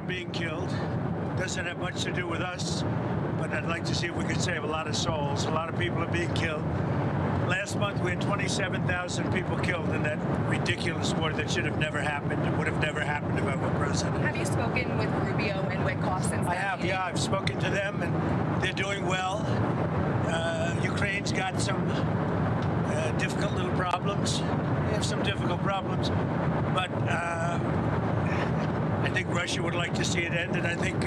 Being killed doesn't have much to do with us, but I'd like to see if we could save a lot of souls. A lot of people are being killed. Last month we had 27,000 people killed in that ridiculous war that should have never happened. It would have never happened if I were president. Have you spoken with Rubio and Witkoff since I have, yeah. I've spoken to them, and they're doing well. Ukraine's got some difficult little problems. They have some difficult problems, but I think Russia would like to see it end, and I think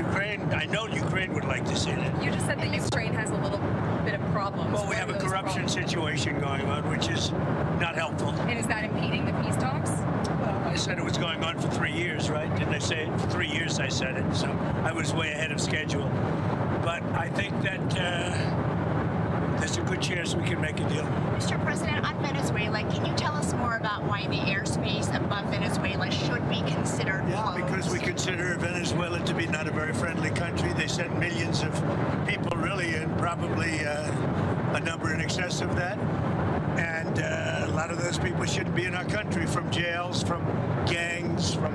I know Ukraine would like to see it end. You just said that Ukraine has a little bit of problems. Well, we have a corruption situation going on, which is not helpful. And is that impeding the peace talks? Well, I said it was going on for 3 years, right? Didn't I say it? For 3 years I said it, so I was way ahead of schedule. But I think that there's a good chance we can make a deal. Mr. President, on Venezuela, can you tell us more about why the airspace above Venezuela should be considered closed? Because we consider Venezuela to be not a very friendly country. They sent millions of people, really, and probably a number in excess of that. And a lot of those people shouldn't be in our country, from jails, from gangs, from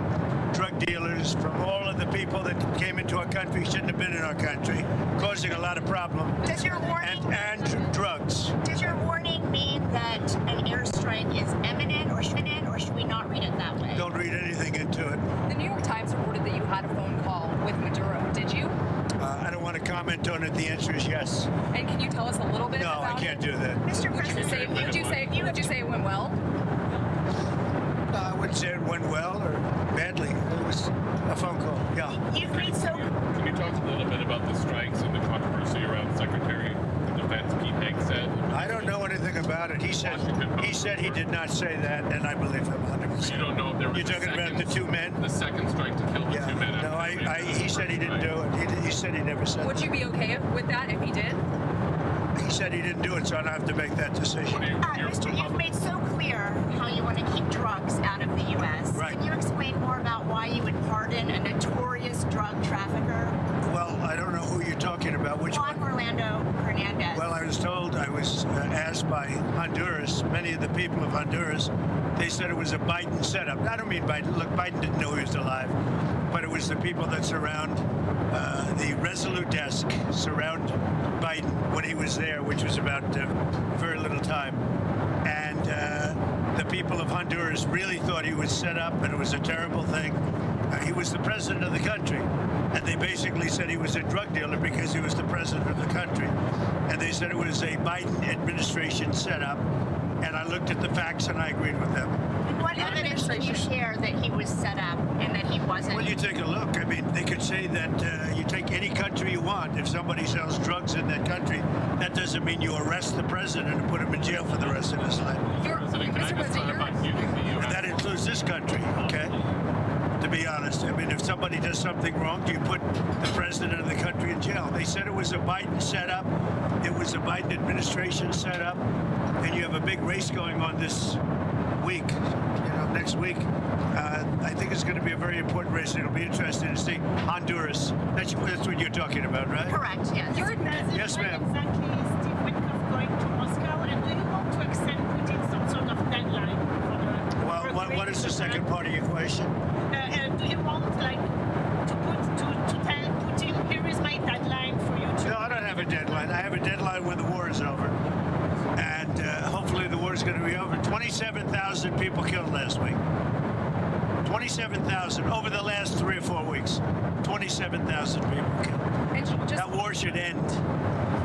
drug dealers, from all of the people that came into our country shouldn't have been in our country, causing a lot of problems. Does your warning and drugs. Does your warning mean that an airstrike is imminent, or should we not read it that way? Don't read anything into it. The New York Times reported that you had a phone call with Maduro. Did you? I don't want to comment on it. The answer is yes. And can you tell us a little bit about it? No, I can't do that. Mr. President, Would you say it went well? No, I wouldn't say it went well or badly. It was a phone call. Yeah. You've made so. Can you talk a little bit about the strikes and the controversy around Secretary of Defense Pete Hegseth said? I don't know anything about it. He said he did not say that, and I believe him 100%. You don't know if there was. You're talking about the two men? The second strike to kill the two men. No, he said he didn't do it. He said he never said. Would you be okay with that if he did? He said he didn't do it, so I don't have to make that decision. Mr. You've made so clear how you want to keep drugs out of the U.S. Right. Can you explain more about why you would pardon a notorious drug trafficker? Well, I don't know who you're talking about. Which Juan one? Orlando Hernandez. Well, I was asked by Honduras, many of the people of Honduras, they said it was a Biden setup. I don't mean Biden. Look, Biden didn't know he was alive, but it was the people that surround the Resolute desk, surround Biden when he was there, which was about very little time. And the people of Honduras really thought he was set up, and it was a terrible thing. He was the president of the country, and they basically said he was a drug dealer because he was the president of the country. And they said it was a Biden administration setup, and I looked at the facts and I agreed with them. What evidence can you share that he was set up and that he wasn't? Well, you take a look. I mean, they could say that you take any country you want. If somebody sells drugs in that country, that doesn't mean you arrest the president and put him in jail for the rest of his life. That includes this country, okay? To be honest, I mean, if somebody does something wrong, do you put the president of the country in jail? They said it was a Biden setup. It was a Biden administration setup. And you have a big race going on this week, next week. I think it's going to be a very important race. It'll be interesting to see Honduras. That's what you're talking about, right? Correct, yes. Yes, ma'am. Exactly is Steve Witkoff going to Moscow, and do you want to extend Putin some sort of deadline for the... Well, what is the second part of your question? Do you want, to tell Putin, here is my deadline for you to... No, I don't have a deadline. I have a deadline when the war is over. And hopefully the war is going to be over. 27,000 people killed last week. 27,000 over the last 3 or 4 weeks. 27,000 people killed. And That war should end.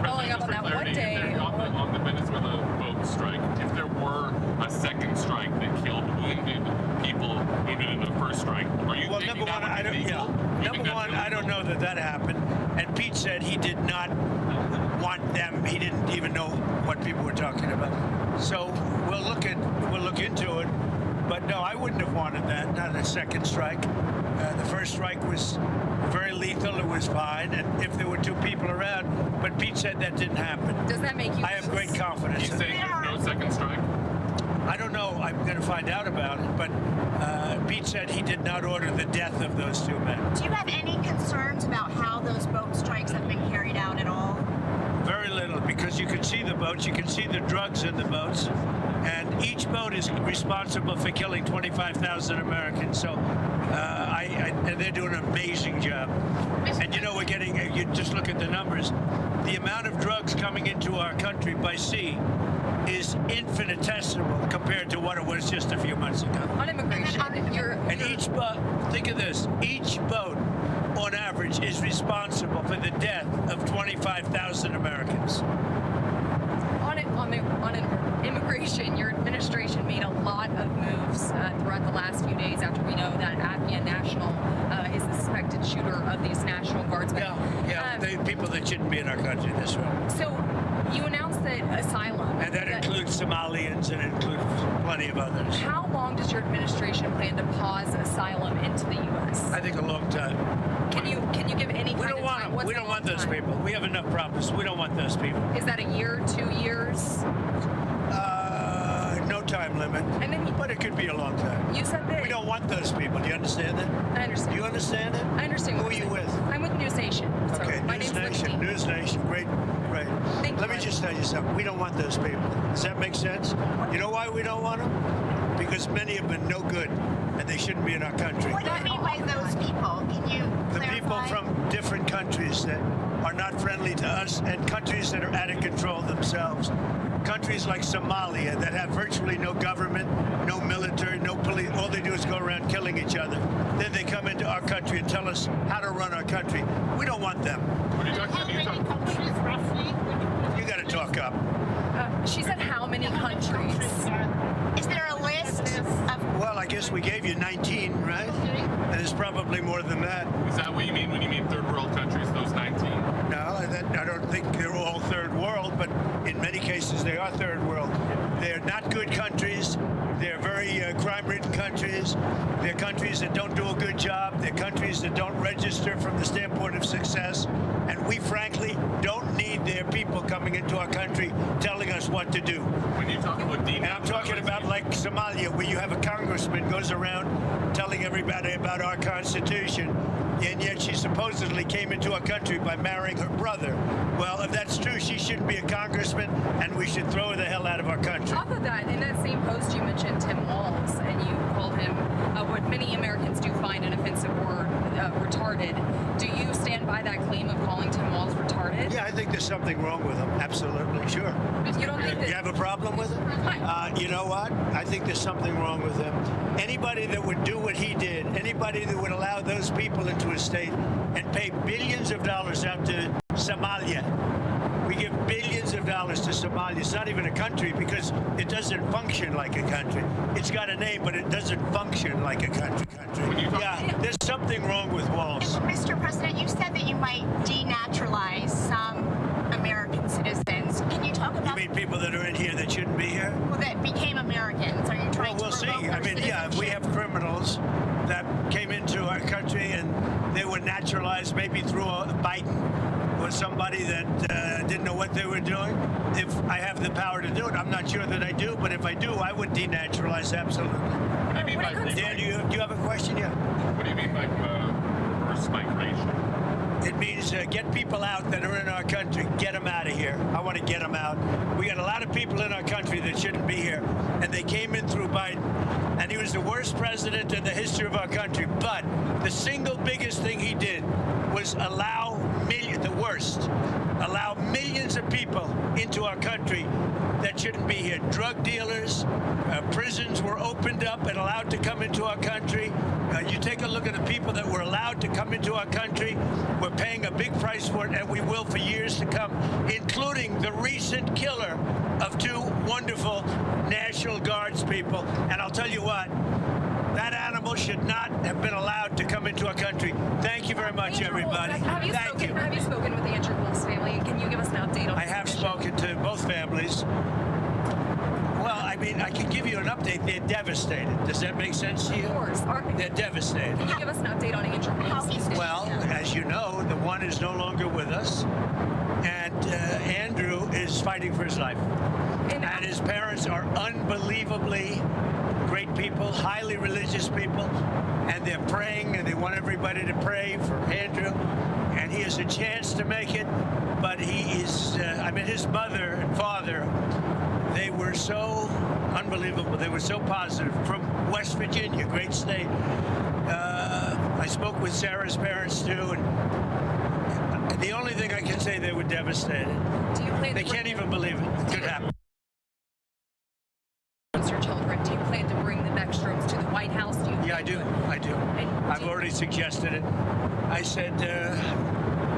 Following up on that, one day... On the Venezuela boat strike, if there were a second strike that killed wounded people wounded in the first strike, are you thinking number one, that would be legal? I don't know that happened. And Pete said he did not want them. He didn't even know what people were talking about. So we'll look into it. But no, I wouldn't have wanted that. Not a second strike. The first strike was very lethal. It was fine, and if there were 2 people around. But Pete said that didn't happen. Does that make you... I have great confidence. He's saying there's no second strike? I don't know. I'm going to find out about it. But Pete said he did not order the death of those 2 men. Do you have any concerns about how those boat strikes have been carried out at all? Very little, because you can see the boats, you can see the drugs in the boats, and and each boat is responsible for killing 25,000 Americans. So, and they're doing an amazing job. And you know, we're getting, you just look at the numbers, the amount of drugs coming into our country by sea is infinitesimal compared to what it was just a few months ago. On immigration, And each boat, think of this, each boat on average is responsible for the death of 25,000 Americans. on immigration, your administration made a lot of moves throughout the last few days after we know that Afghan national is the suspected shooter of these National Guardsmen. The people that shouldn't be in our country, that's right. So you announced that asylum. And that includes Somalians and includes plenty of others. How long does your administration plan to pause asylum into the U.S.? I think a long time. Can you give any kind of time? What's We a don't want long those time? people. We have enough problems. We don't want those people. Is that a year, 2 years? No time limit. And then But it could be a long time. you said that. We don't want those people. Do you understand that? I understand. You understand it? I understand. Who what are you you're with? saying. I'm with News Nation. So Okay, my News name's Nation. Liberty. News Nation. Great. Thank Let you. me just tell you something. We don't want those people. Does that make sense? You know why we don't want them? Because many have been no good, and they shouldn't be in our country. What do you mean by those people? Can you The clarify? people from different countries that are not friendly to us, and countries that are out of control themselves. Countries like Somalia that have virtually no government, no military, no police. All they do is go around killing each other. Then they come into our country and tell us how to run our country. We don't want them. What are you How talking many about? countries roughly? You got to talk up. She said how many countries? Is there a list of Well, I guess we gave you 19, right? And there's probably more than that. Is that what you mean when you mean third world countries, those 19? No, I don't think they're all third world, but in many cases they are third world. They're not good countries. They're very crime-ridden countries. They're countries that don't do a good job. They're countries that don't register from the standpoint of success. And we, frankly, don't need their people coming into our country telling us what to do. When you talk about And I'm talking about like Somalia, where you have a congressman goes around telling everybody about our Constitution, and yet she supposedly came into our country by marrying her brother. Well, if that's true, she shouldn't be a congressman, and we should throw her the hell out of our country. Off of that, in that same post, you mentioned Tim Walz, and you called him what many Americans do find an offensive word, retarded. Do you stand by that claim of calling Tim Walz retarded? Yeah, I think there's something wrong with him. Absolutely, sure. You don't think that? You have a problem with it? You know what? I think there's something wrong with him. Anybody that would do what he did, anybody that would allow those people into his state and pay billions of dollars out to Somalia. We give billions of dollars to Somalia. It's not even a country because it doesn't function like a country. It's got a name, but it doesn't function like a country. Yeah, there's something wrong with Walz. Mr. President, you said that you might denaturalize some American citizens. Can you talk You about mean people that are in here that shouldn't be here? people that became Americans? Are you trying Well, we'll to see. revoke I their mean, yeah, if we citizenship? have criminals that came into our country and they were naturalized maybe through Biden or somebody that didn't know what they were doing. If I have the power to do it, I'm not sure that I do, but if I do, I would denaturalize absolutely. What do you mean by Dan, do you have a question? Yeah. What do you mean by reverse migration? It means get people out that are in our country. Get them out of here. I want to get them out. We got a lot of people in our country that shouldn't be here, and they came in through Biden. And he was the worst president in the history of our country. But the single biggest thing he did was allow millions of people into our country that shouldn't be here. Drug dealers, prisons were opened up and allowed to come into our country. You take a look at the people that were allowed to come into our country. We're paying a big price for it, and we will for years to come, including the recent killer of two wonderful National Guards people. And I'll tell you what, that animal should not have been allowed to come into our country. Thank you very much, everybody. Have you spoken with the Andrew Wolf's family? Can you give us an update on I have spoken to both families. Well, I mean, I can give you an update. They're devastated. Does that make sense to you? Of course. They're devastated. Can you give us an update on Andrew Wolf's? Well, as you know, the one is no longer with us, and Andrew is fighting for his life. And his parents are unbelievably great people, highly religious people, and they're praying, and they want everybody to pray for Andrew, and he has a chance to make it, but he is, his mother and father, they were so unbelievable. They were so positive. From West Virginia, great state. I spoke with Sarah's parents too, and the only thing I can say, they were devastated. Do you plan They to can't even believe it could happen. your children? Do you plan to bring the Beckstroms to the White House? Do you Yeah, I do. I do. And I've already suggested it. I said,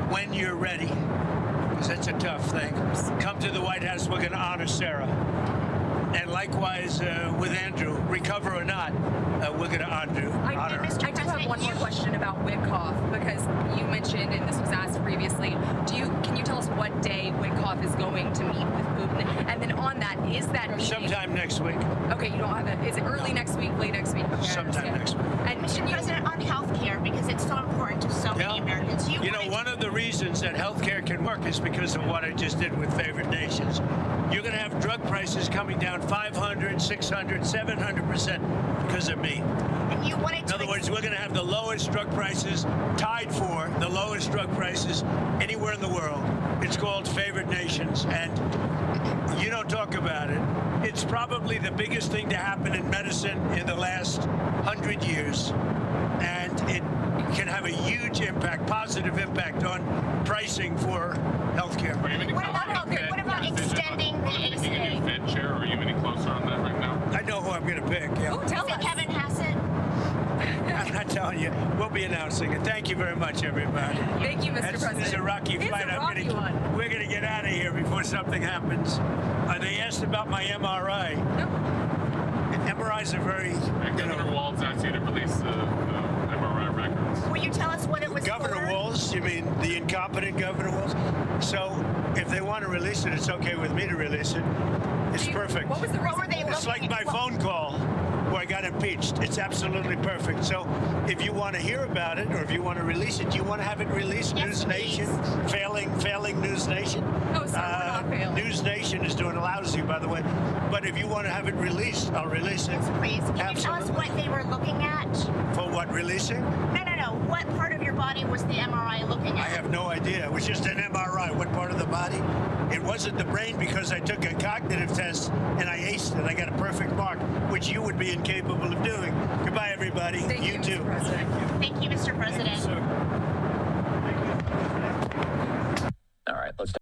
when you're ready, because that's a tough thing, come to the White House. We're going to honor Sarah. And likewise with Andrew, recover or not, we're going to honor I her. do have one more question about Witkoff, because you mentioned, and this was asked previously, can you tell us what day Witkoff is going to meet with Putin? And then on that, is that meeting... Sometime next week. Okay, you don't have it. Is it early next week, late next week? Okay, Sometime next week. And Mr. President, on health care, because it's so important to so many Americans. You know, one of the reasons that healthcare can work is because of what I just did with favored nations. You're going to have drug prices coming down 500, 600, 700% because of me. And you wanted to... In other words, we're going to have the lowest drug prices, tied for the lowest drug prices anywhere in the world. It's called favored nations, and you don't talk about it. It's probably the biggest thing to happen in medicine in the last 100 years, and it can have a huge impact, positive impact on pricing for healthcare. What about extending the Picking a new Fed chair? Are you any closer on that right now? I know who I'm going to pick. Yeah. Ooh, tell Is us. it Kevin Hassett? I'm not telling you. We'll be announcing it. Thank you very much, everybody. Thank you, Mr. President. This is a rocky It's fight. a rocky one. We're going to get out of here before something happens. They asked about my MRI. No. MRIs are very, Governor Walz asked you to release the MRI records. Will you tell us what it was Governor for? Walz, you mean the incompetent Governor Walz? So if they want to release it, it's okay with me to release it. It's perfect. What was the reason? What were they It's like my phone call where I got impeached. It's absolutely perfect. So if you want to hear about it, or if you want to release it, do you want to have it released? Yes, News Nation, failing News Nation. Oh, sorry, we're not failing. News Nation is doing lousy, by the way. But if you want to have it released, I'll release it. Yes, please. Can you tell us Absolutely. what they were looking at? For what, releasing? No. What part of your body was the MRI looking I at? have no idea. It was just an MRI. What part of the body? It wasn't the brain, because I took a cognitive test and I aced it. I got a perfect mark, which you would be incapable of doing. Goodbye, everybody. Thank you, too. Mr. President. Thank you, Mr. President. Sir. All right, let's